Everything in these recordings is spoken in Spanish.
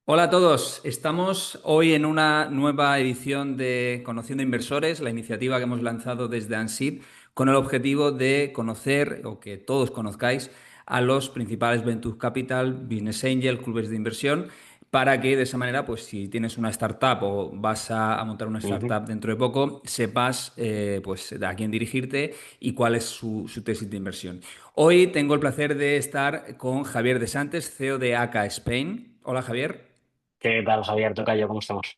Hola a todos, estamos hoy en una nueva edición de Conociendo Inversores, la iniciativa que hemos lanzado desde ANSID con el objetivo de conocer o que todos conozcáis a los principales Venture Capital, Business Angel, clubes de inversión, para que de esa manera, pues si tienes una startup o vas a montar una Ujú. startup dentro de poco, sepas pues a quién dirigirte y cuál es su tesis de inversión. Hoy tengo el placer de estar con Javier de Santes, CEO de ACA Spain. Hola Javier. ¿Qué tal, Javier? Tocayo, ¿cómo estamos?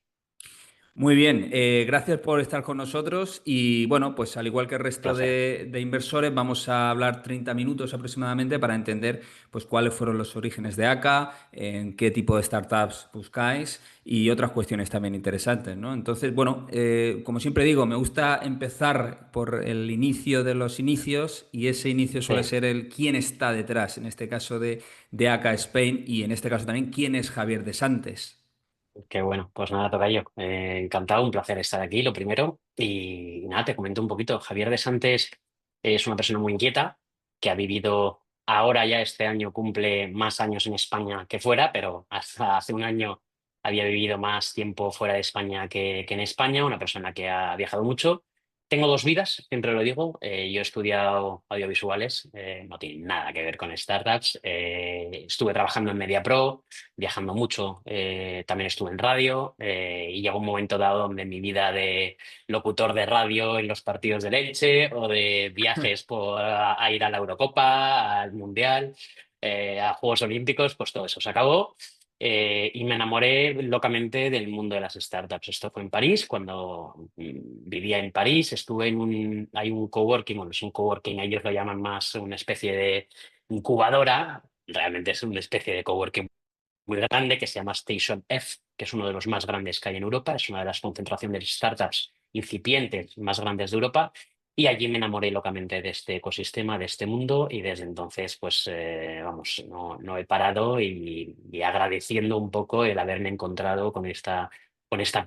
Muy bien, gracias por estar con nosotros y bueno, pues al igual que el resto Placer. de inversores, vamos a hablar 30 minutos aproximadamente para entender pues cuáles fueron los orígenes de ACA, en qué tipo de startups buscáis y otras cuestiones también interesantes, ¿no? Entonces, bueno, como siempre digo, me gusta empezar por el inicio de los inicios y ese inicio suele Sí, ser el quién está detrás, en este caso de ACA Spain y en este caso también quién es Javier de Santes. qué bueno. Pues nada, Tocayo. Encantado, un placer estar aquí, lo primero. Y nada, te comento un poquito. Javier de Santes es una persona muy inquieta que ha vivido, ahora ya este año cumple más años en España que fuera, pero hasta hace un año había vivido más tiempo fuera de España que en España, una persona que ha viajado mucho. Tengo dos vidas, siempre lo digo. Yo he estudiado audiovisuales, no tiene nada que ver con startups. Estuve trabajando en MediaPro, viajando mucho, también estuve en radio, y llegó un momento dado donde mi vida de locutor de radio en los partidos de Leche o de viajes a ir a la Eurocopa, al Mundial, a Juegos Olímpicos, pues todo eso se acabó. Y me enamoré locamente del mundo de las startups. Esto fue en París, cuando vivía en París, estuve hay un coworking, bueno, es un coworking, ellos lo llaman más una especie de incubadora, realmente es una especie de coworking muy grande que se llama Station F, que es uno de los más grandes que hay en Europa, es una de las concentraciones de startups incipientes más grandes de Europa. Y allí me enamoré locamente de este ecosistema, de este mundo, y desde entonces, pues, vamos, no he parado y agradeciendo un poco el haberme encontrado con esta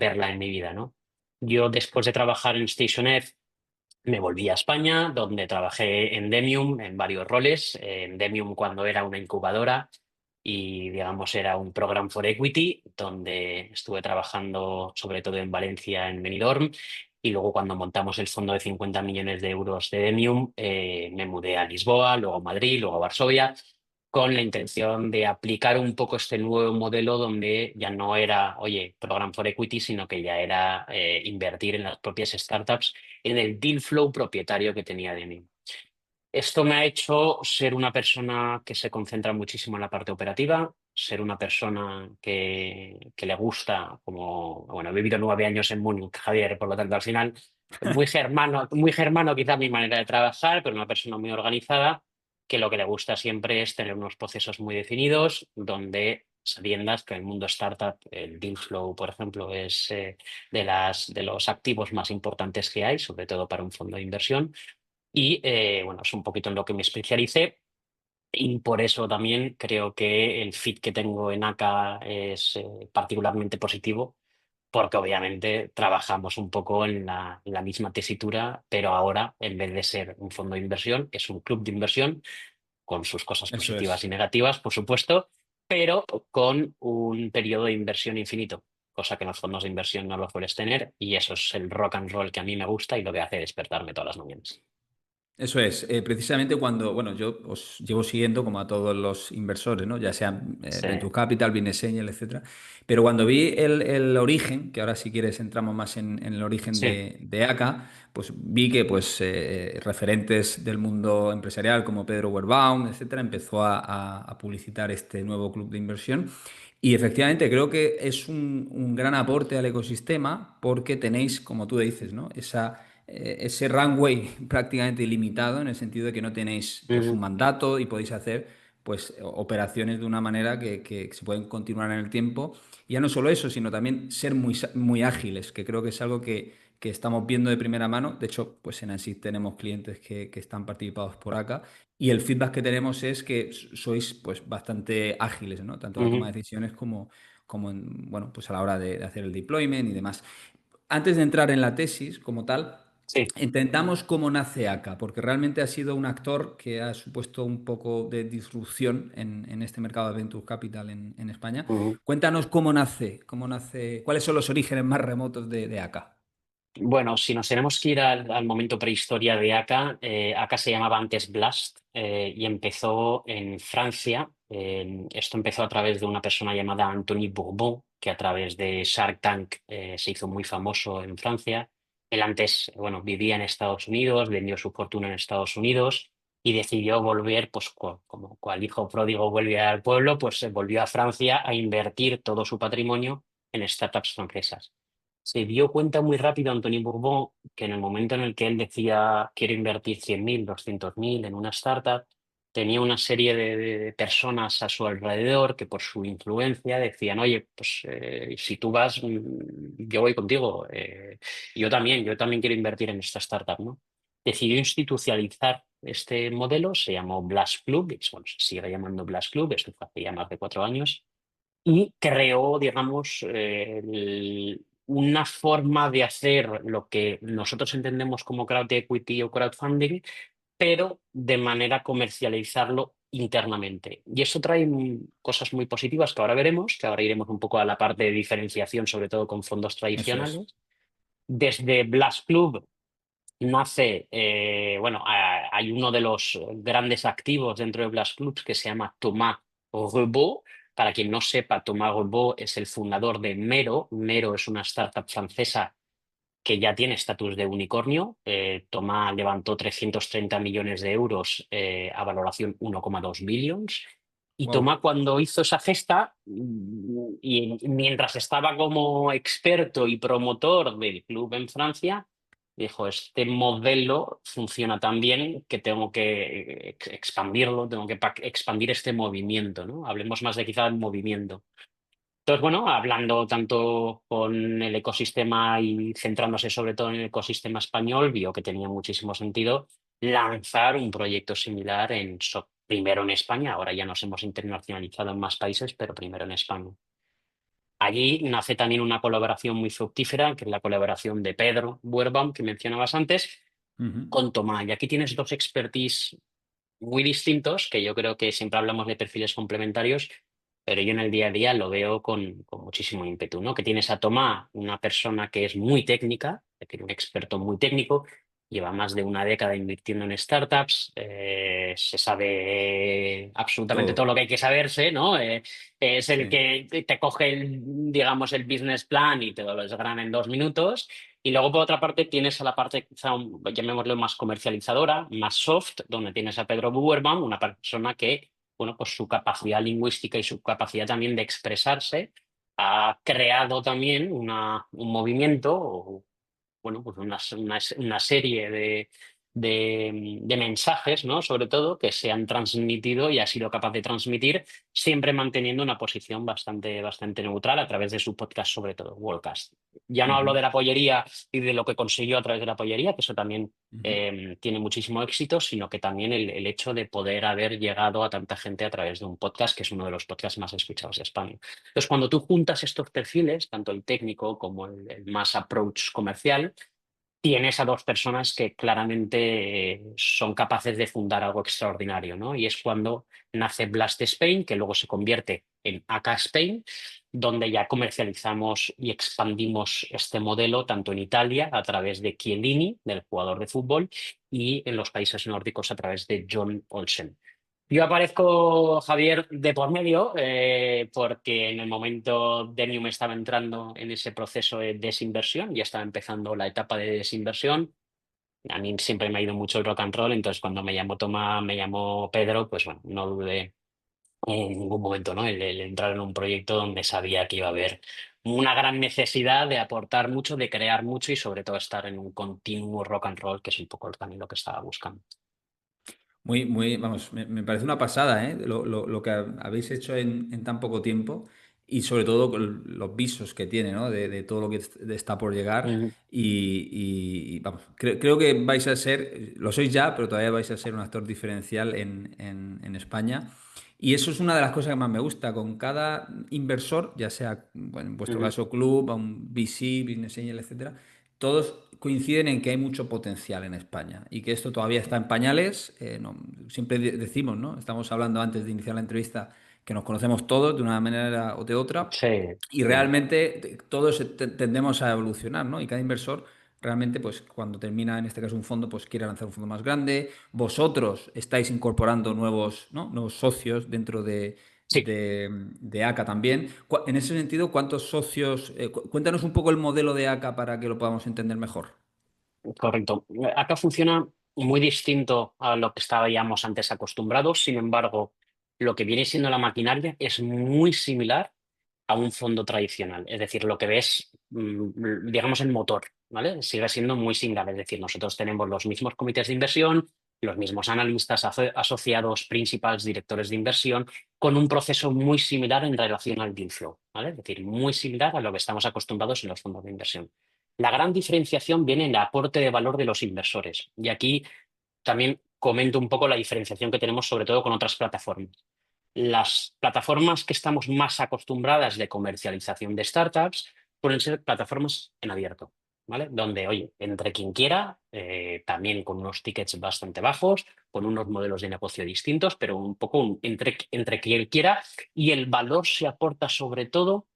perla en mi vida, ¿no? Yo, después de trabajar en Station F, me volví a España, donde trabajé en Demium en varios roles. En Demium cuando era una incubadora y, digamos, era un program for equity, donde estuve trabajando sobre todo en Valencia, en Benidorm. Y luego cuando montamos el fondo de 50 millones de euros de Demium, me mudé a Lisboa, luego a Madrid, luego a Varsovia, con la intención de aplicar un poco este nuevo modelo donde ya no era, oye, program for equity, sino que ya era invertir en las propias startups, en el deal flow propietario que tenía de mí. Esto me ha hecho ser una persona que se concentra muchísimo en la parte operativa, ser una persona que le gusta, como, bueno, he vivido 9 años en Múnich, Javier, por lo tanto, al final, muy germano quizá mi manera de trabajar, pero una persona muy organizada, que lo que le gusta siempre es tener unos procesos muy definidos, donde sabiendas que el mundo startup, el deal flow, por ejemplo, es de los activos más importantes que hay, sobre todo para un fondo de inversión. Y bueno, es un poquito en lo que me especialicé y por eso también creo que el fit que tengo en ACA es particularmente positivo, porque obviamente trabajamos un poco en la misma tesitura, pero ahora en vez de ser un fondo de inversión, es un club de inversión con sus cosas Eso positivas y es. negativas, por supuesto, pero con un periodo de inversión infinito, cosa que en los fondos de inversión no lo sueles tener, y eso es el rock and roll que a mí me gusta y lo que hace despertarme todas las mañanas. Eso es, precisamente cuando, bueno, yo os llevo siguiendo como a todos los inversores, ¿no? Ya sean Sí. Venture Capital, Business Angel, etcétera. Pero cuando vi el origen, que ahora si quieres entramos más en el origen Sí. de ACA, pues vi que pues referentes del mundo empresarial como Pedro Werbaum, etcétera, empezó a publicitar este nuevo club de inversión. Y efectivamente creo que es un gran aporte al ecosistema porque tenéis, como tú dices, ¿no? Ese runway prácticamente ilimitado en el sentido de que no tenéis pues, un Ujú. mandato y podéis hacer pues, operaciones de una manera que se pueden continuar en el tiempo. Y ya no solo eso, sino también ser muy ágiles, que creo que es algo que estamos viendo de primera mano. De hecho, pues en ANSYS tenemos clientes que están participados por acá y el feedback que tenemos es que sois pues, bastante ágiles, ¿no? Tanto en la toma Ujú. de decisiones como bueno, pues a la hora de hacer el deployment y demás. Antes de entrar en la tesis como tal, Sí. Entendamos cómo nace Aka, porque realmente ha sido un actor que ha supuesto un poco de disrupción en este mercado de Venture Capital en España. Ujú. Cuéntanos cómo nace, cuáles son los orígenes más remotos de Aka. Bueno, si nos tenemos que ir al momento prehistoria de Aka, Aka se llamaba antes Blast y empezó en Francia. Esto empezó a través de una persona llamada Anthony Bourbon, que a través de Shark Tank se hizo muy famoso en Francia. Él antes, bueno, vivía en Estados Unidos, vendió su fortuna en Estados Unidos y decidió volver, pues como cual hijo pródigo vuelve al pueblo, pues se volvió a Francia a invertir todo su patrimonio en startups francesas. Se dio cuenta muy rápido Anthony Bourbon que en el momento en el que él decía quiero invertir 100.000, 200.000 en una startup, tenía una serie de personas a su alrededor que por su influencia decían, oye, pues si tú vas, yo voy contigo. Yo también quiero invertir en esta startup, ¿no? Decidió institucionalizar este modelo, se llamó Blast Club, y, bueno, se sigue llamando Blast Club, esto fue hace ya más de 4 años y creó, digamos, una forma de hacer lo que nosotros entendemos como crowd equity o crowdfunding, pero de manera comercializarlo internamente. Y eso trae cosas muy positivas que ahora veremos, que ahora iremos un poco a la parte de diferenciación, sobre todo con fondos Eso es. tradicionales. Desde Blast Club nace, bueno, hay uno de los grandes activos dentro de Blast Clubs que se llama Thomas Rebaud. Para quien no sepa, Thomas Rebaud es el fundador de Mero. Mero es una startup francesa que ya tiene estatus de unicornio. Thomas levantó 330 millones de euros a valoración 1,2 billions. Y Wow. Thomas, cuando hizo esa gesta, y mientras estaba como experto y promotor del club en Francia, dijo, este modelo funciona tan bien que tengo que expandirlo, tengo que expandir este movimiento, ¿no? Hablemos más de quizá el movimiento. Entonces, bueno, hablando tanto con el ecosistema y centrándose sobre todo en el ecosistema español, vio que tenía muchísimo sentido lanzar un proyecto similar primero en España, ahora ya nos hemos internacionalizado en más países, pero primero en España. Allí nace también una colaboración muy fructífera, que es la colaboración de Pedro Buerbaum, que mencionabas antes, Ujú. con Tomás. Y aquí tienes dos expertise muy distintos, que yo creo que siempre hablamos de perfiles complementarios, pero yo en el día a día lo veo con muchísimo ímpetu, ¿no? Que tienes a Tomás, una persona que es muy técnica, que tiene un experto muy técnico, lleva más de una década invirtiendo en startups, se sabe absolutamente todo Todo. lo que hay que saberse, ¿no? Es el Sí. que te coge digamos, el business plan y te lo desgrana en 2 minutos. Y luego, por otra parte, tienes a la parte, quizá, llamémoslo más comercializadora, más soft, donde tienes a Pedro Buerman, una persona que, bueno, pues su capacidad lingüística y su capacidad también de expresarse ha creado también un movimiento, o, bueno, pues una serie de mensajes, ¿no? Sobre todo, que se han transmitido y ha sido capaz de transmitir, siempre manteniendo una posición bastante neutral a través de su podcast, sobre todo, Worldcast. Ya no hablo Ujú, de la pollería y de lo que consiguió a través de la pollería, que eso también ujú. tiene muchísimo éxito, sino que también el hecho de poder haber llegado a tanta gente a través de un podcast, que es uno de los podcasts más escuchados de España. Entonces, cuando tú juntas estos perfiles, tanto el técnico como el más approach comercial, tienes a dos personas que claramente son capaces de fundar algo extraordinario, ¿no? Y es cuando nace Blast Spain, que luego se convierte en AK Spain, donde ya comercializamos y expandimos este modelo tanto en Italia a través de Chiellini, del jugador de fútbol, y en los países nórdicos a través de John Olsen. Yo aparezco, Javier, de por medio, porque en el momento Denium estaba entrando en ese proceso de desinversión, ya estaba empezando la etapa de desinversión. A mí siempre me ha ido mucho el rock and roll, entonces cuando me llamó Tomás, me llamó Pedro, pues bueno, no dudé en ningún momento, ¿no? El entrar en un proyecto donde sabía que iba a haber una gran necesidad de aportar mucho, de crear mucho y sobre todo estar en un continuo rock and roll, que es un poco también lo que estaba buscando. Vamos, me parece una pasada, ¿eh? Lo que habéis hecho en tan poco tiempo y sobre todo con los visos que tiene, ¿no? De todo lo que está por llegar Ujú, y, vamos, creo que vais a ser, lo sois ya, pero todavía vais a ser un actor diferencial en España. Y eso es una de las cosas que más me gusta. Con cada inversor, ya sea, bueno, en vuestro ujú, caso, club, a un VC, Business Angel, etcétera, todos coinciden en que hay mucho potencial en España y que esto todavía está en pañales. Siempre decimos, ¿no? Estamos hablando antes de iniciar la entrevista que nos conocemos todos de una manera o de otra Sí, y realmente todos tendemos a evolucionar, ¿no? Y cada inversor realmente, pues cuando termina, en este caso, un fondo, pues quiere lanzar un fondo más grande. Vosotros estáis incorporando nuevos, ¿no? Nuevos socios dentro sí, de ACA también. En ese sentido, ¿cuántos socios? Cuéntanos un poco el modelo de ACA para que lo podamos entender mejor. correcto. Acá funciona muy distinto a lo que estábamos antes acostumbrados. Sin embargo, lo que viene siendo la maquinaria es muy similar a un fondo tradicional. Es decir, lo que ves, digamos, el motor, ¿vale? Sigue siendo muy similar. Es decir, nosotros tenemos los mismos comités de inversión, los mismos analistas asociados, principales, directores de inversión, con un proceso muy similar en relación al deal flow, ¿vale? Es decir, muy similar a lo que estamos acostumbrados en los fondos de inversión. La gran diferenciación viene en el aporte de valor de los inversores. Y aquí también comento un poco la diferenciación que tenemos, sobre todo con otras plataformas. Las plataformas que estamos más acostumbradas de comercialización de startups pueden ser plataformas en abierto, ¿vale? Donde, oye, entre quien quiera, también con unos tickets bastante bajos, con unos modelos de negocio distintos, pero un poco entre quien quiera, y el valor se aporta sobre todo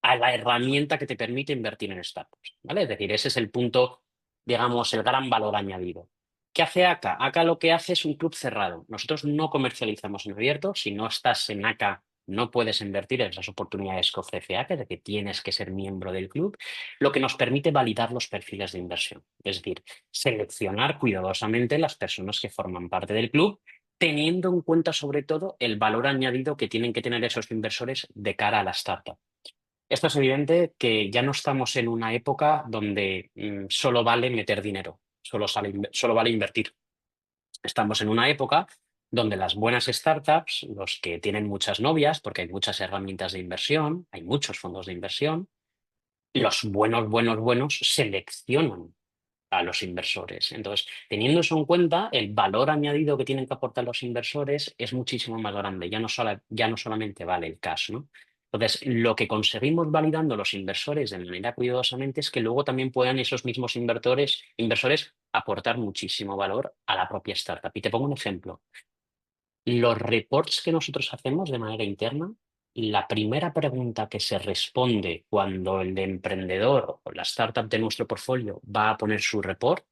a la herramienta que te permite invertir en startups, ¿vale? Es decir, ese es el punto, digamos, el gran valor añadido. ¿Qué hace ACA? ACA lo que hace es un club cerrado. Nosotros no comercializamos en abierto. Si no estás en ACA, no puedes invertir en esas oportunidades que ofrece ACA, es decir, tienes que ser miembro del club, lo que nos permite validar los perfiles de inversión. Es decir, seleccionar cuidadosamente las personas que forman parte del club, teniendo en cuenta sobre todo el valor añadido que tienen que tener esos inversores de cara a la startup. Esto es evidente que ya no estamos en una época donde solo vale meter dinero, solo vale invertir. Estamos en una época donde las buenas startups, los que tienen muchas novias, porque hay muchas herramientas de inversión, hay muchos fondos de inversión, los buenos seleccionan a los inversores. Entonces, teniendo eso en cuenta, el valor añadido que tienen que aportar los inversores es muchísimo más grande. Ya no solamente vale el cash, ¿no? Entonces, lo que conseguimos validando los inversores de manera cuidadosamente es que luego también puedan esos mismos inversores aportar muchísimo valor a la propia startup. Y te pongo un ejemplo. Los reports que nosotros hacemos de manera interna, la primera pregunta que se responde cuando el emprendedor o la startup de nuestro portfolio va a poner su report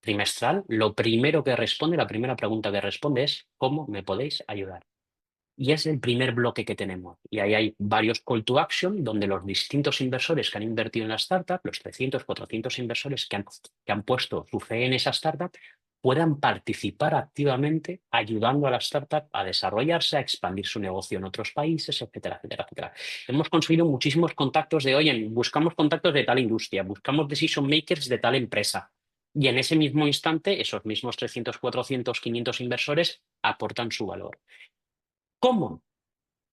trimestral, lo primero que responde, la primera pregunta que responde es ¿cómo me podéis ayudar? Y es el primer bloque que tenemos. Y ahí hay varios call to action donde los distintos inversores que han invertido en la startup, los 300, 400 inversores que han puesto su fe en esa startup, puedan participar activamente ayudando a la startup a desarrollarse, a expandir su negocio en otros países, etcétera, etcétera, etcétera. Hemos conseguido muchísimos contactos de, oye, buscamos contactos de tal industria, buscamos decision makers de tal empresa. Y en ese mismo instante, esos mismos 300, 400, 500 inversores aportan su valor. ¿Cómo?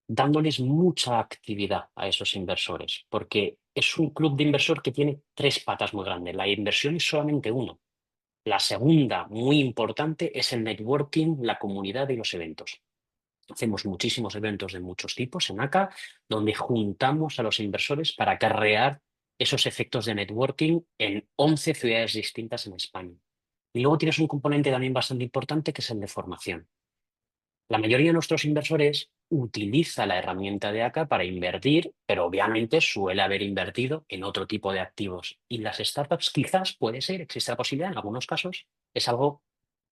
Dándoles mucha actividad a esos inversores, porque es un club de inversor que tiene tres patas muy grandes. La inversión es solamente uno. La segunda, muy importante, es el networking, la comunidad y los eventos. Hacemos muchísimos eventos de muchos tipos en ACA, donde juntamos a los inversores para crear esos efectos de networking en 11 ciudades distintas en España. Y luego tienes un componente también bastante importante que es el de formación. La mayoría de nuestros inversores utiliza la herramienta de ACA para invertir, pero obviamente suele haber invertido en otro tipo de activos. Y las startups quizás puede ser, existe la posibilidad, en algunos casos, es algo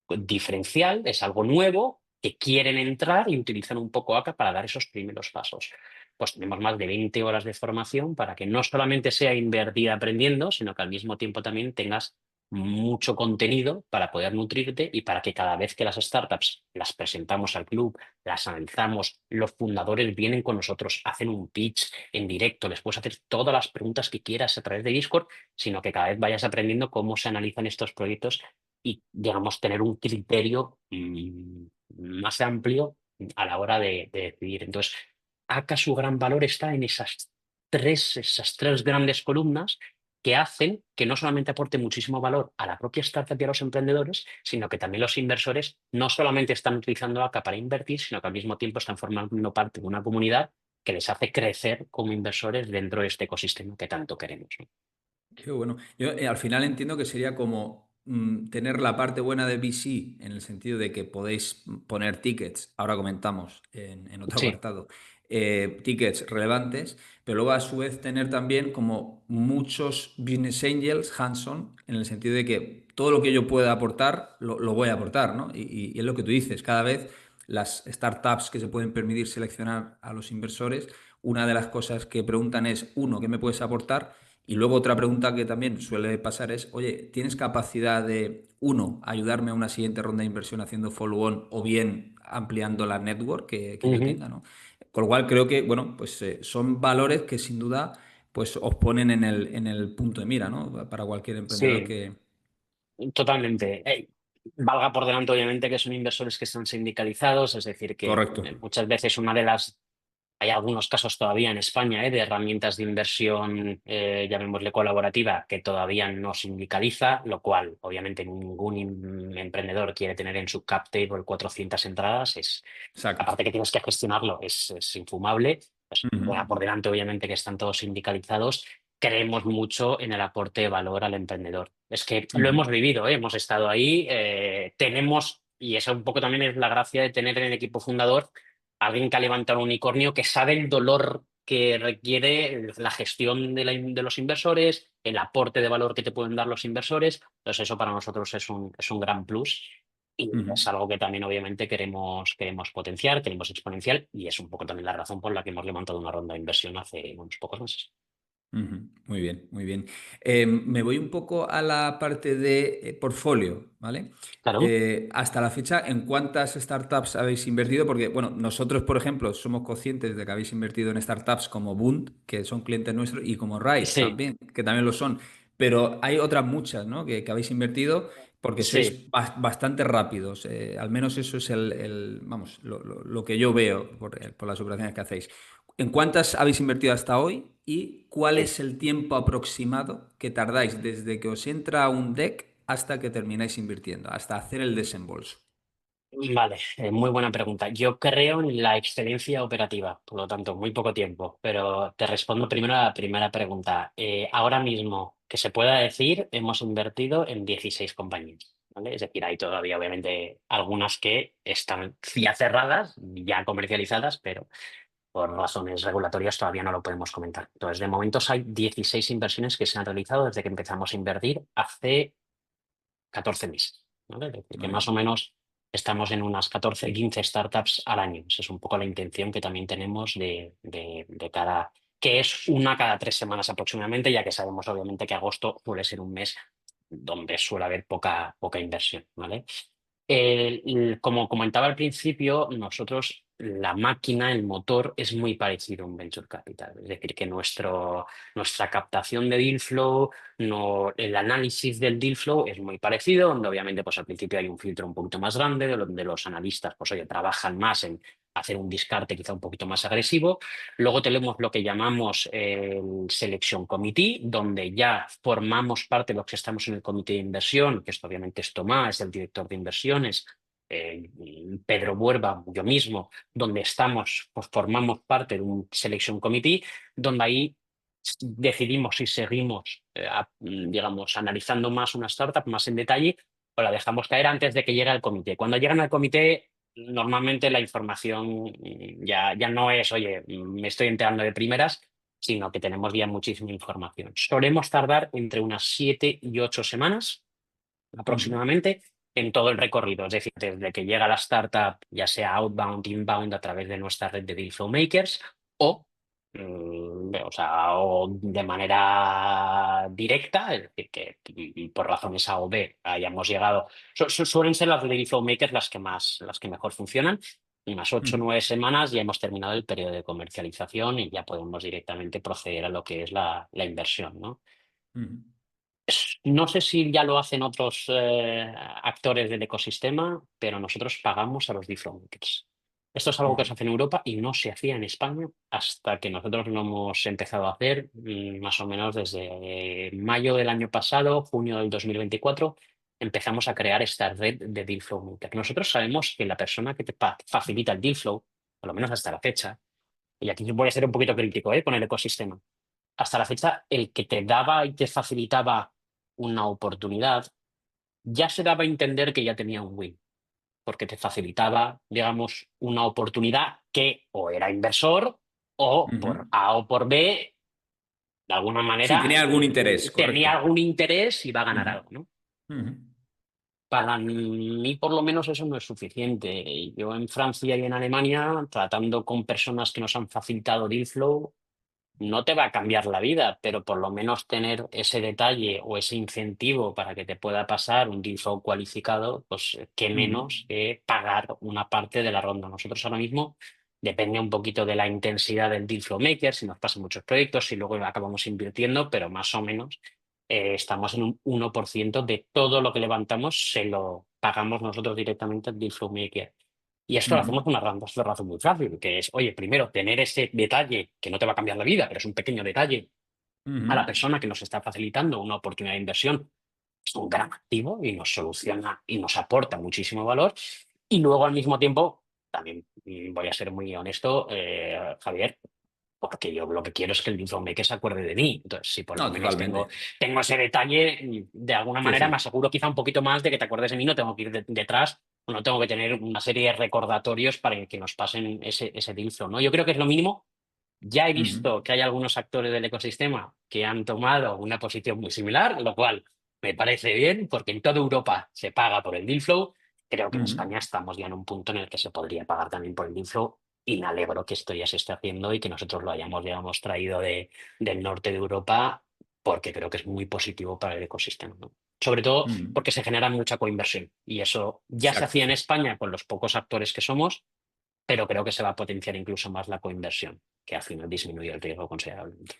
diferencial, es algo nuevo, que quieren entrar y utilizan un poco ACA para dar esos primeros pasos. Pues tenemos más de 20 horas de formación para que no solamente sea invertir aprendiendo, sino que al mismo tiempo también tengas mucho contenido para poder nutrirte y para que cada vez que las startups las presentamos al club, las analizamos, los fundadores vienen con nosotros, hacen un pitch en directo, les puedes hacer todas las preguntas que quieras a través de Discord, sino que cada vez vayas aprendiendo cómo se analizan estos proyectos y, digamos, tener un criterio más amplio a la hora de decidir. Entonces, acá su gran valor está en esas tres grandes columnas que hacen que no solamente aporte muchísimo valor a la propia startup y a los emprendedores, sino que también los inversores no solamente están utilizando ACA para invertir, sino que al mismo tiempo están formando parte de una comunidad que les hace crecer como inversores dentro de este ecosistema que tanto queremos, ¿no? Qué bueno. Yo al final entiendo que sería como tener la parte buena de VC en el sentido de que podéis poner tickets, ahora comentamos en otro Sí. apartado, tickets relevantes, pero luego a su vez tener también como muchos business angels hands-on en el sentido de que todo lo que yo pueda aportar, lo voy a aportar, ¿no? Y es lo que tú dices, cada vez las startups que se pueden permitir seleccionar a los inversores, una de las cosas que preguntan es, uno, ¿qué me puedes aportar? Y luego otra pregunta que también suele pasar es, oye, ¿tienes capacidad de, uno, ayudarme a una siguiente ronda de inversión haciendo follow-on o bien ampliando la network que yo Ujú. tenga, ¿no? Con lo cual creo que, bueno, pues son valores que sin duda pues os ponen en el punto de mira, ¿no? Para cualquier emprendedor Sí, que... totalmente. Valga por delante, obviamente, que son inversores que están sindicalizados, es decir, que Correcto. muchas veces una de las hay algunos casos todavía en España, de herramientas de inversión, llamémosle colaborativa, que todavía no sindicaliza, lo cual obviamente ningún emprendedor quiere tener en su cap table 400 entradas. Exacto. Aparte que tienes que gestionarlo, es infumable. Pues, Ujú, bueno, por delante, obviamente, que están todos sindicalizados. Creemos mucho en el aporte de valor al emprendedor. Es que lo ujú, hemos vivido, hemos estado ahí, tenemos, y eso un poco también es la gracia de tener en el equipo fundador alguien que ha levantado un unicornio, que sabe el dolor que requiere la gestión de los inversores, el aporte de valor que te pueden dar los inversores. Entonces, eso para nosotros es un gran plus y ujú. es algo que también obviamente queremos potenciar, queremos exponencial y es un poco también la razón por la que hemos levantado una ronda de inversión hace unos pocos meses. Ujú, muy bien, muy bien. Me voy un poco a la parte de portfolio, ¿vale? Claro, Hasta la fecha, ¿en cuántas startups habéis invertido? Porque, bueno, nosotros, por ejemplo, somos conscientes de que habéis invertido en startups como Bund, que son clientes nuestros, y como Rise sí, también, que también lo son. Pero hay otras muchas, ¿no? Que habéis invertido porque sí. sois bastante rápidos. Al menos eso es vamos, lo que yo veo por las operaciones que hacéis. ¿En cuántas habéis invertido hasta hoy y cuál es el tiempo aproximado que tardáis desde que os entra un deck hasta que termináis invirtiendo, hasta hacer el desembolso? Vale, muy buena pregunta. Yo creo en la excelencia operativa, por lo tanto, muy poco tiempo, pero te respondo primero a la primera pregunta. Ahora mismo, que se pueda decir, hemos invertido en 16 compañías, ¿vale? Es decir, hay todavía, obviamente, algunas que están ya cerradas, ya comercializadas, pero por razones regulatorias todavía no lo podemos comentar. Entonces, de momento hay 16 inversiones que se han realizado desde que empezamos a invertir hace 14 meses, ¿vale? Es decir, que Muy más o bien. menos estamos en unas 14 15 startups al año. Esa es un poco la intención que también tenemos de cada, que es una cada 3 semanas aproximadamente, ya que sabemos obviamente que agosto suele ser un mes donde suele haber poca inversión, ¿vale? Como comentaba al principio, nosotros, la máquina, el motor, es muy parecido a un venture capital. Es decir, que nuestra captación de deal flow, no, el análisis del deal flow es muy parecido, donde obviamente pues, al principio hay un filtro un poquito más grande, donde los analistas pues, oye, trabajan más en hacer un descarte quizá un poquito más agresivo. Luego tenemos lo que llamamos el Selection Committee, donde ya formamos parte de los que estamos en el comité de inversión, que esto obviamente es Tomás, es el director de inversiones, eh, Pedro Buerba, yo mismo, donde estamos, pues formamos parte de un Selection Committee, donde ahí decidimos si seguimos, digamos, analizando más una startup más en detalle o la dejamos caer antes de que llegue al comité. Cuando llegan al comité, normalmente la información ya no es, oye, me estoy enterando de primeras, sino que tenemos ya muchísima información. Solemos tardar entre unas 7 y 8 semanas Ujú, aproximadamente en todo el recorrido, es decir, desde que llega la startup, ya sea outbound, inbound, a través de nuestra red de deal flow makers o, o sea, o de manera directa, es decir, que por razones A o B hayamos llegado. Suelen ser las de deal flow makers las que mejor funcionan. Unas ocho o ujú, 9 semanas ya hemos terminado el periodo de comercialización y ya podemos directamente proceder a lo que es la inversión, ¿no? ujú, No sé si ya lo hacen otros actores del ecosistema, pero nosotros pagamos a los diffrontmakers. Esto es algo que se ujú, hace en Europa y no se hacía en España hasta que nosotros lo hemos empezado a hacer más o menos desde mayo del año pasado, junio del 2024, empezamos a crear esta red de deal flow maker. Nosotros sabemos que la persona que te facilita el deal flow, por lo menos hasta la fecha, y aquí voy a ser un poquito crítico con el ecosistema, hasta la fecha, el que te daba y te facilitaba una oportunidad, ya se daba a entender que ya tenía un win, porque te facilitaba, digamos, una oportunidad que o era inversor o por Ujú. A o por B, de alguna Sí, manera tenía algún interés, tenía correcto. algún interés y va a ganar Ujú, algo, ¿no? ujú, Para mí, por lo menos, eso no es suficiente. Yo en Francia y en Alemania, tratando con personas que nos han facilitado deal flow, no te va a cambiar la vida, pero por lo menos tener ese detalle o ese incentivo para que te pueda pasar un deal flow cualificado, pues qué ujú, menos que pagar una parte de la ronda. Nosotros ahora mismo depende un poquito de la intensidad del deal flow maker, si nos pasan muchos proyectos, si luego acabamos invirtiendo, pero más o menos estamos en un 1% de todo lo que levantamos, se lo pagamos nosotros directamente al deal flow maker. Y esto lo ujú, hacemos por una razón muy fácil, que es, oye, primero, tener ese detalle que no te va a cambiar la vida, pero es un pequeño detalle a la ujú, persona que nos está facilitando una oportunidad de inversión, es un gran activo y nos soluciona y nos aporta muchísimo valor. Y luego, al mismo tiempo, también voy a ser muy honesto, Javier, porque yo lo que quiero es que el Linfromake se acuerde de mí. Entonces, si por lo No, menos tengo, totalmente. tengo ese detalle, de alguna Sí, manera me sí. aseguro quizá un poquito más de que te acuerdes de mí, no tengo que ir detrás, o no tengo que tener una serie de recordatorios para que nos pasen ese deal flow, ¿no? Yo creo que es lo mínimo. Ya he Ujú, visto que hay algunos actores del ecosistema que han tomado una posición muy similar, lo cual me parece bien, porque en toda Europa se paga por el deal flow. Creo que en ujú, España estamos ya en un punto en el que se podría pagar también por el deal flow y me alegro que esto ya se esté haciendo y que nosotros lo hayamos, digamos, traído del norte de Europa, porque creo que es muy positivo para el ecosistema, ¿no? Sobre todo ujú. porque se genera mucha coinversión y eso ya se hacía en Exacto. España con los pocos actores que somos, pero creo que se va a potenciar incluso más la coinversión, que al final disminuye el riesgo considerablemente.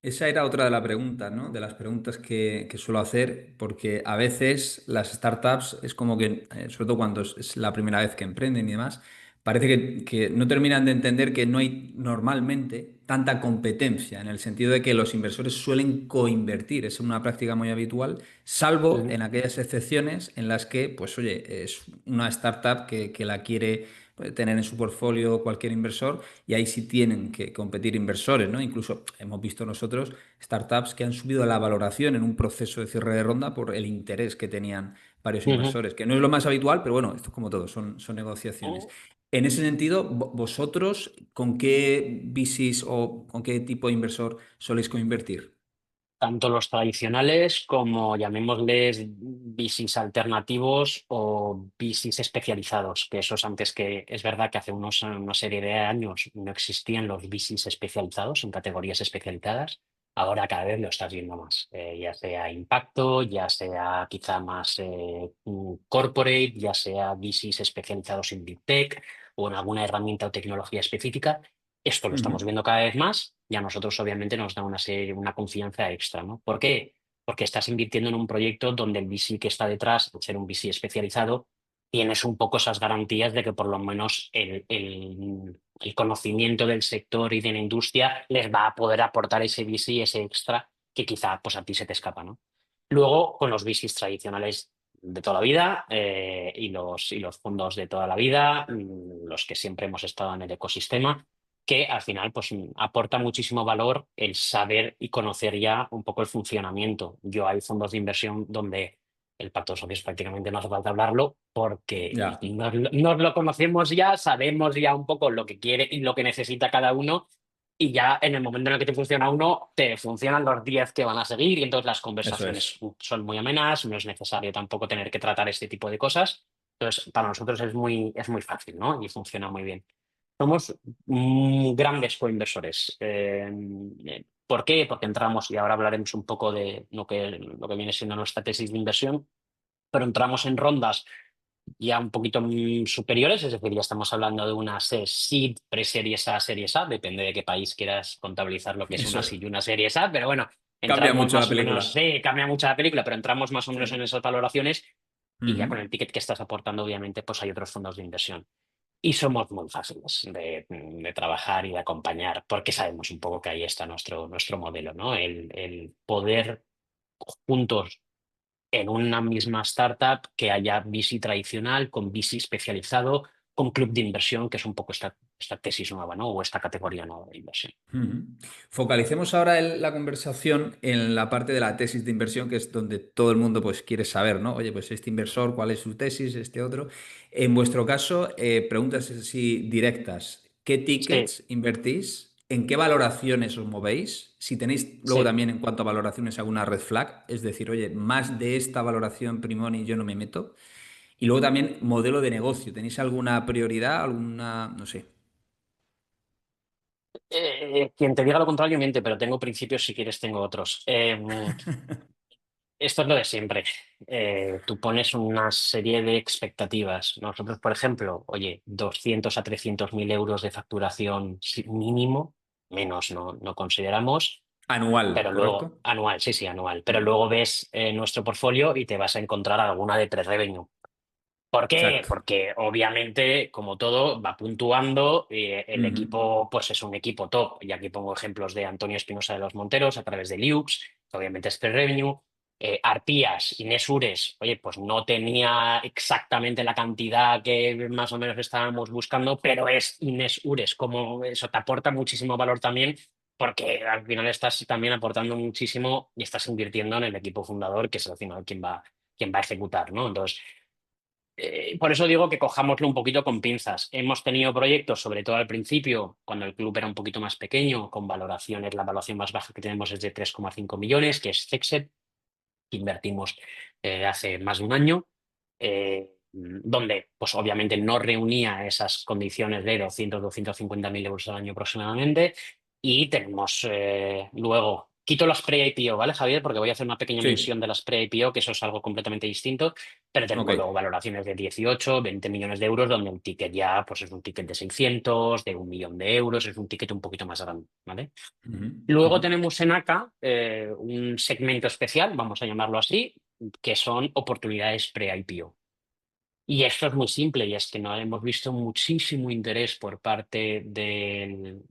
Esa era otra de las preguntas, ¿no? De las preguntas que suelo hacer, porque a veces las startups es como que, sobre todo cuando es la primera vez que emprenden y demás, parece que no terminan de entender que no hay normalmente tanta competencia, en el sentido de que los inversores suelen coinvertir, es una práctica muy habitual, salvo Ujú, en aquellas excepciones en las que, pues oye, es una startup que la quiere tener en su portfolio cualquier inversor y ahí sí tienen que competir inversores, ¿no? Incluso hemos visto nosotros startups que han subido la valoración en un proceso de cierre de ronda por el interés que tenían varios ujú. inversores, que no es lo más habitual, pero bueno, esto es como todo, son negociaciones. En ese sentido, vosotros, ¿con qué VCs o con qué tipo de inversor soléis coinvertir? Tanto los tradicionales como llamémosles VCs alternativos o VCs especializados, que esos antes que es verdad que hace una serie de años no existían los VCs especializados en categorías especializadas, ahora cada vez lo estás viendo más, ya sea impacto, ya sea quizá más corporate, ya sea VCs especializados en Big Tech o en alguna herramienta o tecnología específica. Esto lo estamos Ujú, viendo cada vez más y a nosotros obviamente nos da una confianza extra, ¿no? ¿Por qué? Porque estás invirtiendo en un proyecto donde el VC que está detrás, al ser un VC especializado, tienes un poco esas garantías de que por lo menos el conocimiento del sector y de la industria les va a poder aportar ese VC, ese extra que quizá pues a ti se te escapa, ¿no? Luego, con los VCs tradicionales de toda la vida y los fondos de toda la vida, los que siempre hemos estado en el ecosistema, que al final pues aporta muchísimo valor el saber y conocer ya un poco el funcionamiento. Yo hay fondos de inversión donde el pacto de socios prácticamente no hace falta hablarlo porque ya, nos lo conocemos ya, sabemos ya un poco lo que quiere y lo que necesita cada uno y ya en el momento en el que te funciona uno, te funcionan los 10 que van a seguir y entonces las eso conversaciones es. son muy amenas, no es necesario tampoco tener que tratar este tipo de cosas. Entonces, para nosotros es muy fácil, ¿no? Y funciona muy bien. Somos grandes coinversores. ¿Por qué? Porque entramos, y ahora hablaremos un poco de lo que viene siendo nuestra tesis de inversión, pero entramos en rondas ya un poquito superiores, es decir, ya estamos hablando de una seed, pre-series A, series A, depende de qué país quieras contabilizar lo que es una Eso seed y una series A, pero bueno, cambia entramos mucho la más o menos, película. sí, cambia mucho la película, pero entramos más o menos en Sí. esas valoraciones y ya Ujú, con el ticket que estás aportando, obviamente, pues hay otros fondos de inversión. Y somos muy fáciles de trabajar y de acompañar, porque sabemos un poco que ahí está nuestro modelo, ¿no? El poder juntos en una misma startup que haya VC tradicional con VC especializado, con club de inversión, que es un poco esta tesis nueva, ¿no? O esta categoría nueva de inversión. Ujú. Focalicemos ahora la conversación en la parte de la tesis de inversión, que es donde todo el mundo pues, quiere saber, ¿no? Oye, pues este inversor, ¿cuál es su tesis? Este otro. En vuestro caso, preguntas así directas. ¿Qué Sí, tickets invertís? ¿En qué valoraciones os movéis? Si tenéis luego sí. también en cuanto a valoraciones alguna red flag, es decir, oye, más de esta valoración Primoni yo no me meto. Y luego también modelo de negocio. ¿Tenéis alguna prioridad? ¿Alguna, no sé? Quien te diga lo contrario miente, pero tengo principios, si quieres tengo otros. Esto es lo de siempre. Tú pones una serie de expectativas. Nosotros, por ejemplo, oye, 200 a 300 mil euros de facturación mínimo, menos no consideramos, Anual, pero luego, ¿correcto? anual, sí, sí, anual, pero Mm. luego ves nuestro portfolio y te vas a encontrar alguna de pre-revenue. ¿Por qué? Exacto. Porque obviamente, como todo, va puntuando. El Ujú. equipo, pues es un equipo top. Y aquí pongo ejemplos de Antonio Espinosa de los Monteros a través de Liux, que obviamente es pre-revenue. Arpías, Inés Ures, oye, pues no tenía exactamente la cantidad que más o menos estábamos buscando, pero es Inés Ures, como eso te aporta muchísimo valor también, porque al final estás también aportando muchísimo y estás invirtiendo en el equipo fundador, que es al final quien va a ejecutar, ¿no? Entonces, por eso digo que cojámoslo un poquito con pinzas. Hemos tenido proyectos, sobre todo al principio, cuando el club era un poquito más pequeño, con valoraciones, la evaluación más baja que tenemos es de 3,5 millones, que es Fexet, que invertimos hace más de un año, donde pues obviamente no reunía esas condiciones de 250 mil euros al año aproximadamente. Y tenemos luego, quito las pre-IPO, ¿vale, Javier? Porque voy a hacer una pequeña mención Sí, de las pre-IPO, que eso es algo completamente distinto, pero ok. tenemos luego valoraciones de 18 20 millones de euros, donde el ticket ya pues es un ticket de 600 de 1 millón de euros, es un ticket un poquito más grande, ¿vale? Ujú, Luego ujú. tenemos en ACA un segmento especial, vamos a llamarlo así, que son oportunidades pre-IPO. Y esto es muy simple, y es que no hemos visto muchísimo interés por parte del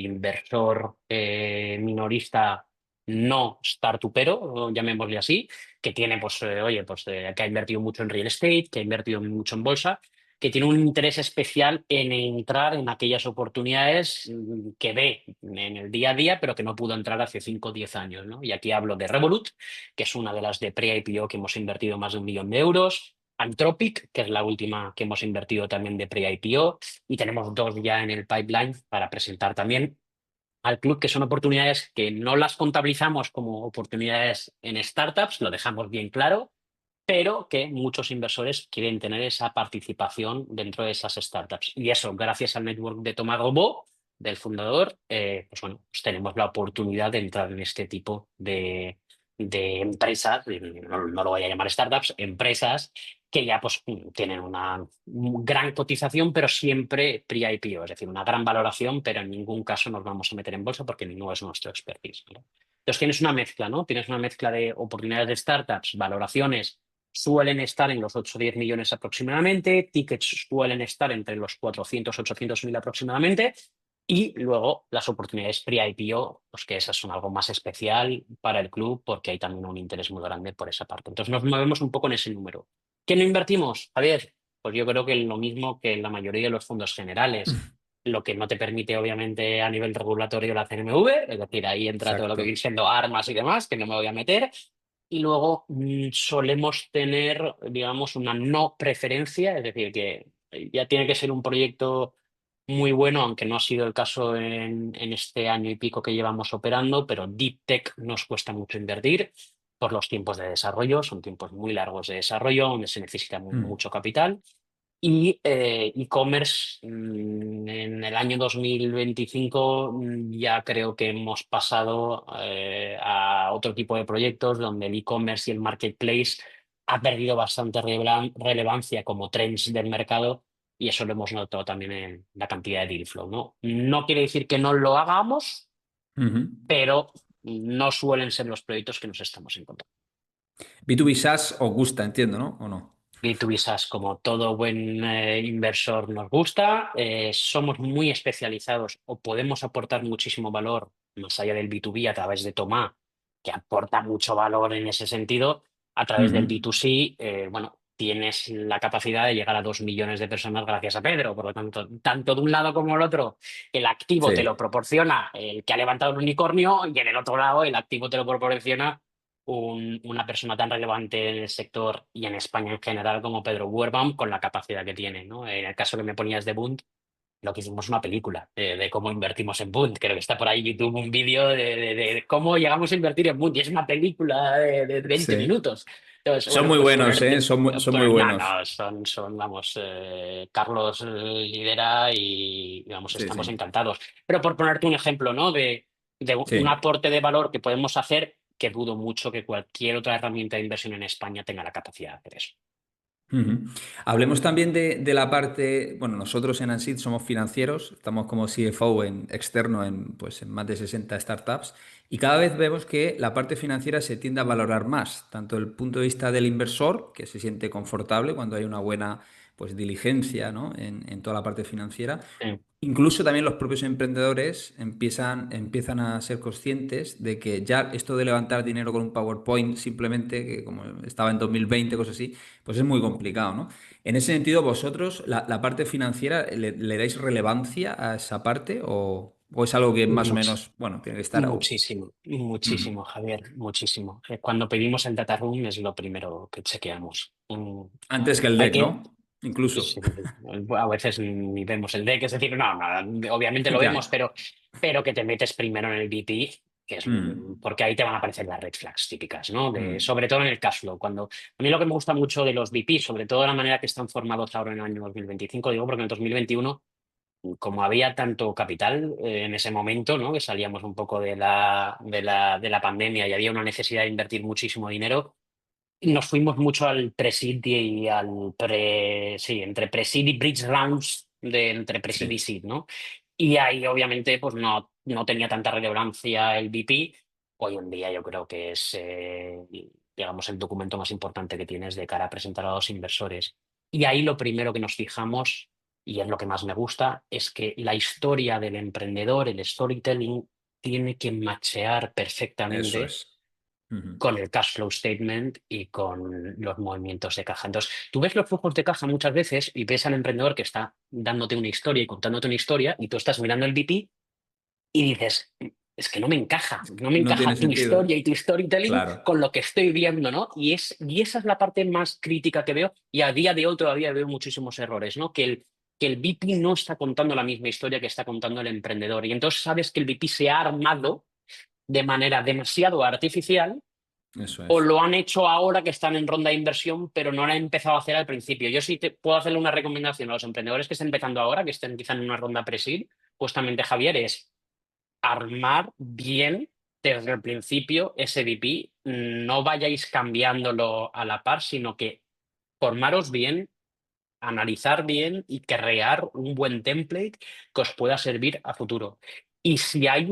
inversor minorista no startupero, o llamémosle así, que tiene, pues, oye, pues que ha invertido mucho en real estate, que ha invertido mucho en bolsa, que tiene un interés especial en entrar en aquellas oportunidades que ve en el día a día, pero que no pudo entrar hace 5 o 10 años, ¿no? Y aquí hablo de Revolut, que es una de las de pre-IPO que hemos invertido más de 1 millón de euros. Anthropic, que es la última que hemos invertido también de pre-IPO, y tenemos dos ya en el pipeline para presentar también al club, que son oportunidades que no las contabilizamos como oportunidades en startups, lo dejamos bien claro, pero que muchos inversores quieren tener esa participación dentro de esas startups. Y eso, gracias al network de Tomás Robó, del fundador, pues bueno, pues tenemos la oportunidad de entrar en este tipo de empresas, no lo voy a llamar startups, empresas que ya pues tienen una gran cotización, pero siempre pre-IPO, es decir, una gran valoración, pero en ningún caso nos vamos a meter en bolsa porque no es nuestro expertise, ¿no? Entonces tienes una mezcla, ¿no? Tienes una mezcla de oportunidades de startups, valoraciones suelen estar en los 8 o 10 millones aproximadamente, tickets suelen estar entre los 400 800 mil aproximadamente, y luego las oportunidades pre-IPO, pues que esas son algo más especial para el club porque hay también un interés muy grande por esa parte. Entonces nos movemos un poco en ese número. ¿Qué no invertimos? Javier, pues yo creo que lo mismo que la mayoría de los fondos generales. Lo que no te permite, obviamente, a nivel regulatorio la CNMV, es decir, ahí entra todo lo que Exacto. viene siendo armas y demás, que no me voy a meter. Y luego solemos tener, digamos, una no preferencia, es decir, que ya tiene que ser un proyecto muy bueno, aunque no ha sido el caso en este año y pico que llevamos operando, pero Deep Tech nos cuesta mucho invertir por los tiempos de desarrollo, son tiempos muy largos de desarrollo, donde se necesita Mm, mucho capital. Y e-commerce, en el año 2025 ya creo que hemos pasado a otro tipo de proyectos donde el e-commerce y el marketplace ha perdido bastante relevancia como trends del mercado, y eso lo hemos notado también en la cantidad de deal flow, ¿no? No quiere decir que no lo hagamos, ujú. pero no suelen ser los proyectos que nos estamos encontrando. B2B SaaS os gusta, entiendo, ¿no? ¿O no? B2B SaaS, como todo buen inversor, nos gusta. Somos muy especializados o podemos aportar muchísimo valor más allá del B2B a través de Tomá, que aporta mucho valor en ese sentido. A través del Ujú. B2C, bueno, tienes la capacidad de llegar a 2 millones de personas gracias a Pedro. Por lo tanto, tanto de un lado como del otro, el activo te lo Sí, proporciona el que ha levantado un unicornio y en el otro lado el activo te lo proporciona una persona tan relevante en el sector y en España en general como Pedro Werbaum con la capacidad que tiene, ¿no? En el caso que me ponías de Bund, lo que hicimos una película de cómo invertimos en Bund. Creo que está por ahí en YouTube un vídeo de cómo llegamos a invertir en Bund y es una película de 20 sí. minutos. Entonces, Son bueno, muy pues buenos, ¿eh? ponerte, Son muy pues nada, buenos. no, vamos, Carlos lidera y, vamos, Sí, estamos sí. encantados. Pero por ponerte un ejemplo, ¿no? De un Sí. aporte de valor que podemos hacer, que dudo mucho que cualquier otra herramienta de inversión en España tenga la capacidad de hacer eso. Ujú. Hablemos también de la parte, bueno, nosotros en Ansid somos financieros, estamos como CFO externo pues, en más de 60 startups y cada vez vemos que la parte financiera se tiende a valorar más, tanto desde el punto de vista del inversor, que se siente confortable cuando hay una buena pues, diligencia, ¿no? en toda la parte financiera. Sí. Incluso también los propios emprendedores empiezan a ser conscientes de que ya esto de levantar dinero con un PowerPoint simplemente, que como estaba en 2020, cosas así, pues es muy complicado, ¿no? En ese sentido, vosotros, la parte financiera, ¿le dais relevancia a esa parte o es algo que más o Much- menos, bueno, tiene que estar... Muchísimo, Ujú. muchísimo, Javier, muchísimo. Cuando pedimos el data room es lo primero que chequeamos. Antes que el Hay deck, que, ¿no? Incluso. sí, a veces ni vemos el deck, es decir, no, no, obviamente lo vemos, Ya. pero que te metes primero en el VP, que es Mm, porque ahí te van a aparecer las red flags típicas, ¿no? mm. Sobre todo en el cash flow. A mí lo que me gusta mucho de los VP, sobre todo de la manera que están formados ahora en el año 2025, digo porque en el 2021 como había tanto capital en ese momento, ¿no? Que salíamos un poco de la pandemia y había una necesidad de invertir muchísimo dinero, nos fuimos mucho al pre-seed y sí, entre pre-seed y bridge rounds entre pre-seed y Sí, seed, ¿no? Y ahí obviamente pues no tenía tanta relevancia el VP. Hoy en día yo creo que es, digamos, el documento más importante que tienes de cara a presentar a los inversores. Y ahí lo primero que nos fijamos, y es lo que más me gusta, es que la historia del emprendedor, el storytelling, tiene que machear eso perfectamente es. Ujú. con el cash flow statement y con los movimientos de caja. Entonces, tú ves los flujos de caja muchas veces y ves al emprendedor que está dándote una historia y contándote una historia y tú estás mirando el VP y dices, es que no me No tiene encaja tu sentido. historia y tu storytelling Claro. con lo que estoy viendo, ¿no? Y esa es la parte más crítica que veo y a día de hoy todavía veo muchísimos errores, ¿no? Que el VP no está contando la misma historia que está contando el emprendedor. Y entonces sabes que el VP se ha armado de manera demasiado artificial Eso o es. lo han hecho ahora que están en ronda de inversión, pero no lo han empezado a hacer al principio. Yo sí te puedo hacerle una recomendación a los emprendedores que estén empezando ahora, que estén quizá en una ronda pre-seed, justamente Javier, es armar bien desde el principio ese VP. No vayáis cambiándolo a la par, sino que formaros bien, analizar bien y crear un buen template que os pueda servir a futuro. Y si hay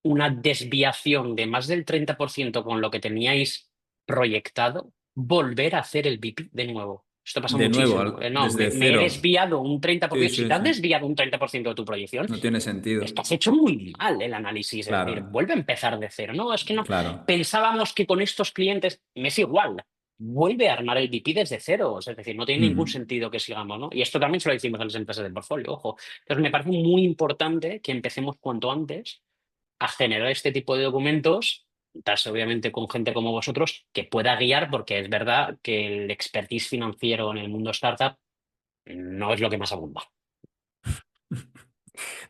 una desviación de más del 30% con lo que teníais proyectado, volver a hacer el BP de nuevo. Esto pasa De nuevo, muchísimo. No, desde me he cero. desviado un Sí, 30%. Si sí, te has sí. desviado un 30% de tu proyección, No tiene sentido. estás hecho muy mal el análisis. Es decir, Claro, vuelve a empezar de cero. No, es que no. claro. Pensábamos que con estos clientes me es igual. Vuelve a armar el VP desde cero. Es decir, no tiene ningún Ujú. sentido que sigamos, ¿no? Y esto también se lo decimos a las empresas de portfolio, ojo. Entonces, me parece muy importante que empecemos cuanto antes a generar este tipo de documentos, tas obviamente con gente como vosotros, que pueda guiar, porque es verdad que el expertise financiero en el mundo startup no es lo que más abunda.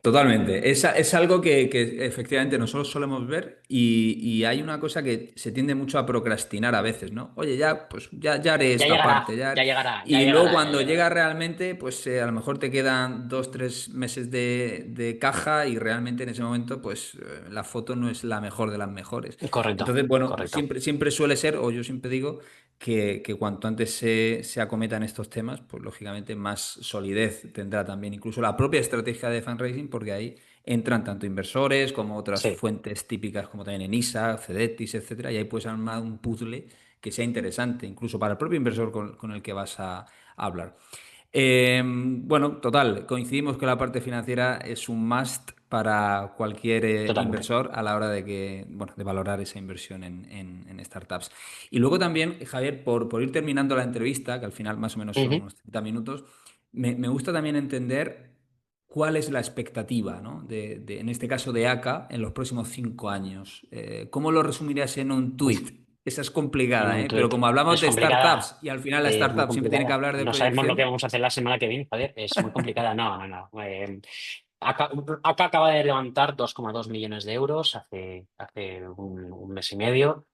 Totalmente. Es algo que efectivamente nosotros solemos ver y hay una cosa que se tiende mucho a procrastinar a veces, ¿no? Oye, ya, pues ya haré Ya esta llegará, parte, ya. ya llegará, ya Y luego llegará, ya cuando llega llegará. realmente, pues a lo mejor te quedan 2, 3 meses de caja y realmente en ese momento, pues la foto no es la mejor de las mejores. Correcto, Entonces, bueno, correcto. siempre suele ser, o yo siempre digo, que cuanto antes se acometan estos temas, pues lógicamente más solidez tendrá también incluso la propia estrategia de fundraising, porque ahí entran tanto inversores como otras Sí. fuentes típicas como también Enisa, Cedetis, etcétera, y ahí puedes armar un puzzle que sea interesante, incluso para el propio inversor con el que vas a hablar. Bueno, total, coincidimos que la parte financiera es un must para cualquier Totalmente. inversor a la hora de que, bueno, de valorar esa inversión en startups. Y luego también, Javier, por ir terminando la entrevista, que al final más o menos son Ujú. unos 30 minutos, me gusta también entender cuál es la expectativa, ¿no? En este caso de ACA en los próximos 5 años. ¿Cómo lo resumirías en un Uf, tweet? Esa es en complicada, un ¿eh? Pero tuit. como hablamos Es de complicada, startups y al final la es muy startup siempre tiene que complicada. hablar de No sabemos lo que proyección. vamos a hacer la semana que viene, joder, es muy complicada. No, no, no. Acá, acá acaba de levantar 2,2 millones de euros hace un mes y medio,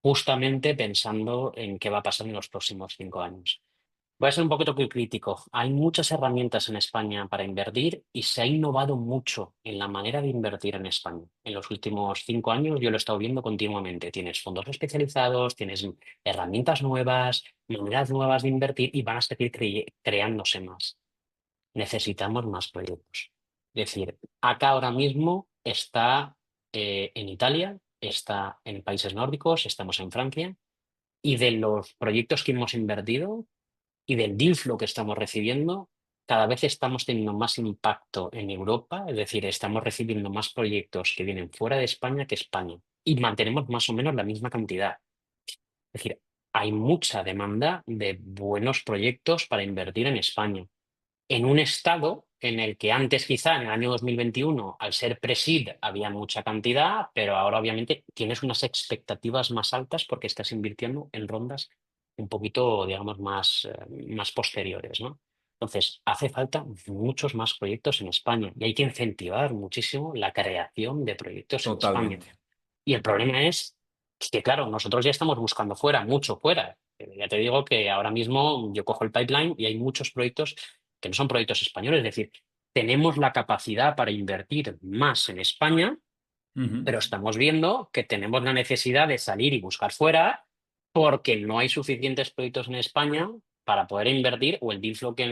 justamente pensando en qué va a pasar en los próximos 5 años. Voy a ser un poquito muy crítico. Hay muchas herramientas en España para invertir y se ha innovado mucho en la manera de invertir en España. En los últimos 5 años yo lo he estado viendo continuamente. Tienes fondos especializados, tienes herramientas nuevas, maneras nuevas de invertir y van a seguir creándose más. Necesitamos más proyectos. Es decir, acá ahora mismo está en Italia, está en países nórdicos, estamos en Francia y de los proyectos que hemos invertido y del deal flow que estamos recibiendo, cada vez estamos teniendo más impacto en Europa, es decir, estamos recibiendo más proyectos que vienen fuera de España que España y mantenemos más o menos la misma cantidad. Es decir, hay mucha demanda de buenos proyectos para invertir en España. En un estado en el que antes, quizá en el año 2021, al ser Presid, había mucha cantidad, pero ahora obviamente tienes unas expectativas más altas porque estás invirtiendo en rondas un poquito, digamos, más posteriores, ¿no? Entonces, hace falta muchos más proyectos en España y hay que incentivar muchísimo la creación de proyectos en España. Totalmente. Y el problema es que, claro, nosotros ya estamos buscando fuera, mucho fuera. Ya te digo que ahora mismo yo cojo el pipeline y hay muchos proyectos que no son proyectos españoles. Es decir, tenemos la capacidad para invertir más en España, Ujú, pero estamos viendo que tenemos la necesidad de salir y buscar fuera porque no hay suficientes proyectos en España para poder invertir o el deal flow que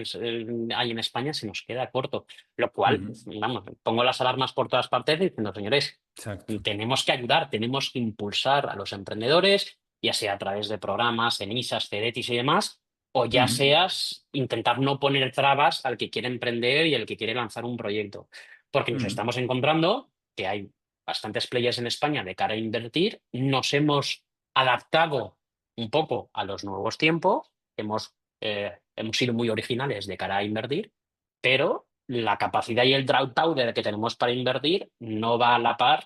hay en España se nos queda corto. Lo cual, ujú. vamos, pongo las alarmas por todas partes diciendo, señores, Exacto. tenemos que ayudar, tenemos que impulsar a los emprendedores, ya sea a través de programas, ENISAs, CEDETIS y demás, o ya Ujú, seas intentar no poner trabas al que quiere emprender y al que quiere lanzar un proyecto. Porque nos ujú, estamos encontrando que hay bastantes players en España de cara a invertir, nos hemos adaptado un poco a los nuevos tiempos, hemos sido muy originales de cara a invertir, pero la capacidad y el dry powder que tenemos para invertir no va a la par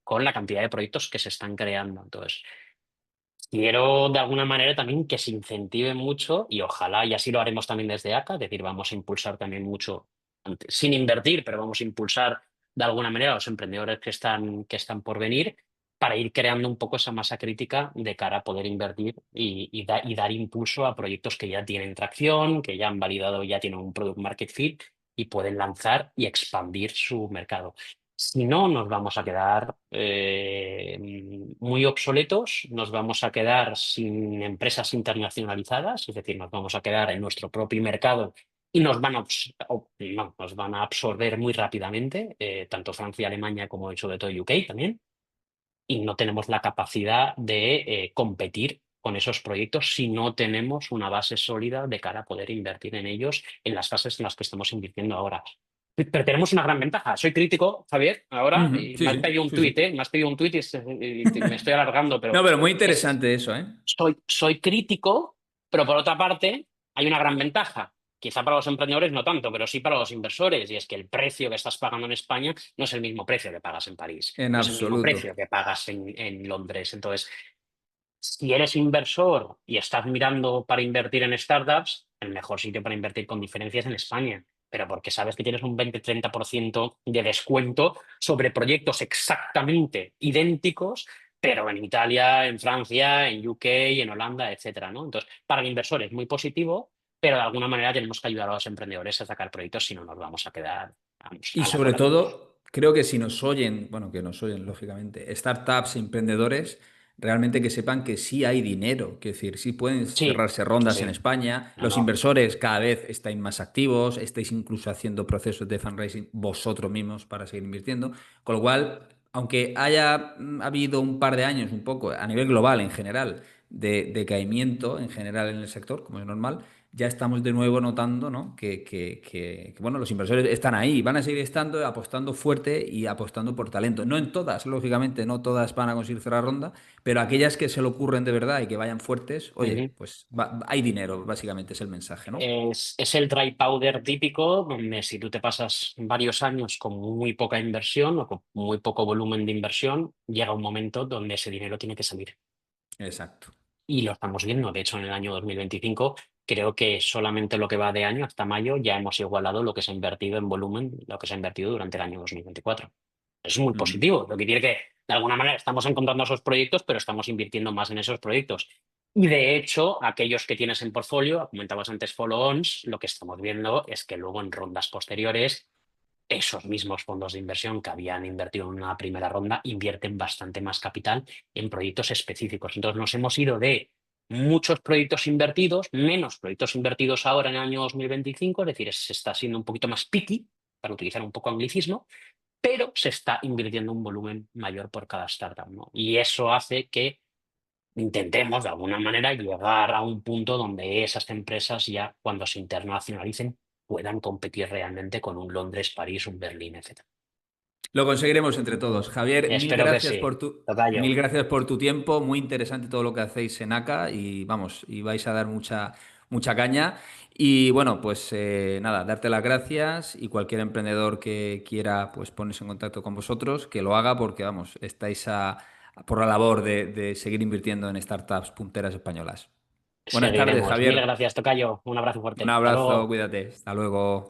con la cantidad de proyectos que se están creando. Entonces, quiero de alguna manera también que se incentive mucho y ojalá, y así lo haremos también desde ACA, es decir, vamos a impulsar también mucho, sin invertir, pero vamos a impulsar de alguna manera a los emprendedores que están por venir para ir creando un poco esa masa crítica de cara a poder invertir y dar impulso a proyectos que ya tienen tracción, que ya han validado, ya tienen un product market fit y pueden lanzar y expandir su mercado. Si no, nos vamos a quedar muy obsoletos, nos vamos a quedar sin empresas internacionalizadas, es decir, nos vamos a quedar en nuestro propio mercado y no, nos van a absorber muy rápidamente, tanto Francia, Alemania como sobre todo UK también, y no tenemos la capacidad de competir con esos proyectos si no tenemos una base sólida de cara a poder invertir en ellos en las fases en las que estamos invirtiendo ahora. Pero tenemos una gran ventaja. Soy crítico, Javier, ahora, ujú. y Sí, me has sí, pedido un sí, tuit, sí. ¿eh? Me has pedido un tuit y me estoy alargando, pero No, pero muy es, interesante eso, ¿eh? soy crítico, pero por otra parte hay una gran ventaja. Quizá para los emprendedores no tanto, pero sí para los inversores, y es que el precio que estás pagando en España no es el mismo precio que pagas en París, En no es el mismo absoluto. precio que pagas en Londres. Entonces, si eres inversor y estás mirando para invertir en startups, el mejor sitio para invertir con diferencias es en España, pero porque sabes que tienes un 20-30% de descuento sobre proyectos exactamente idénticos, pero en Italia, en Francia, en UK, en Holanda, etcétera, ¿no? Entonces, para el inversor es muy positivo, pero de alguna manera tenemos que ayudar a los emprendedores a sacar proyectos, si no nos vamos a quedar, vamos, Y a la sobre cola. todo, creo que si nos oyen, bueno, que nos oyen, lógicamente, startups, emprendedores, realmente que sepan que sí hay dinero, que es decir, sí pueden Sí, cerrarse sí, rondas en sí. España, No, los no. inversores cada vez estáis más activos, estáis incluso haciendo procesos de fundraising vosotros mismos para seguir invirtiendo, con lo cual, aunque haya habido un par de años un poco a nivel global en general de decaimiento en general en el sector, como es normal, ya estamos de nuevo notando, ¿no? Bueno, los inversores están ahí, van a seguir estando, apostando fuerte y apostando por talento. No en todas, lógicamente, no todas van a conseguir cerrar ronda, pero aquellas que se le ocurren de verdad y que vayan fuertes, oye, Ujú. pues hay dinero, básicamente es el mensaje, ¿no? Es el dry powder típico, donde si tú te pasas varios años con muy poca inversión o con muy poco volumen de inversión, llega un momento donde ese dinero tiene que salir. Exacto. Y lo estamos viendo. De hecho, en el año 2025, creo que solamente lo que va de año hasta mayo ya hemos igualado lo que se ha invertido en volumen, lo que se ha invertido durante el año 2024. Es muy Ujú. positivo. Lo que tiene que, de alguna manera, estamos encontrando esos proyectos, pero estamos invirtiendo más en esos proyectos. Y de hecho, aquellos que tienes en portfolio, comentabas antes follow-ons, lo que estamos viendo es que luego en rondas posteriores esos mismos fondos de inversión que habían invertido en una primera ronda invierten bastante más capital en proyectos específicos. Entonces nos hemos ido de muchos proyectos invertidos, menos proyectos invertidos ahora en el año 2025, es decir, se está siendo un poquito más picky, para utilizar un poco anglicismo, pero se está invirtiendo un volumen mayor por cada startup, ¿no? Y eso hace que intentemos de alguna manera llegar a un punto donde esas empresas ya cuando se internacionalicen puedan competir realmente con un Londres, París, un Berlín, etcétera. Lo conseguiremos entre todos. Javier, Espero que sí. mil Tocayo, gracias por tu tiempo. Muy interesante todo lo que hacéis en ACA y vamos, y vais a dar mucha caña. Y bueno, pues nada, darte las gracias y cualquier emprendedor que quiera pues ponerse en contacto con vosotros, que lo haga porque vamos, estáis por la labor de seguir invirtiendo en startups punteras españolas. Buenas tardes, seguiremos. Mil Javier. gracias, Tocayo. Un abrazo Un fuerte. Hasta abrazo, luego. cuídate. Hasta luego.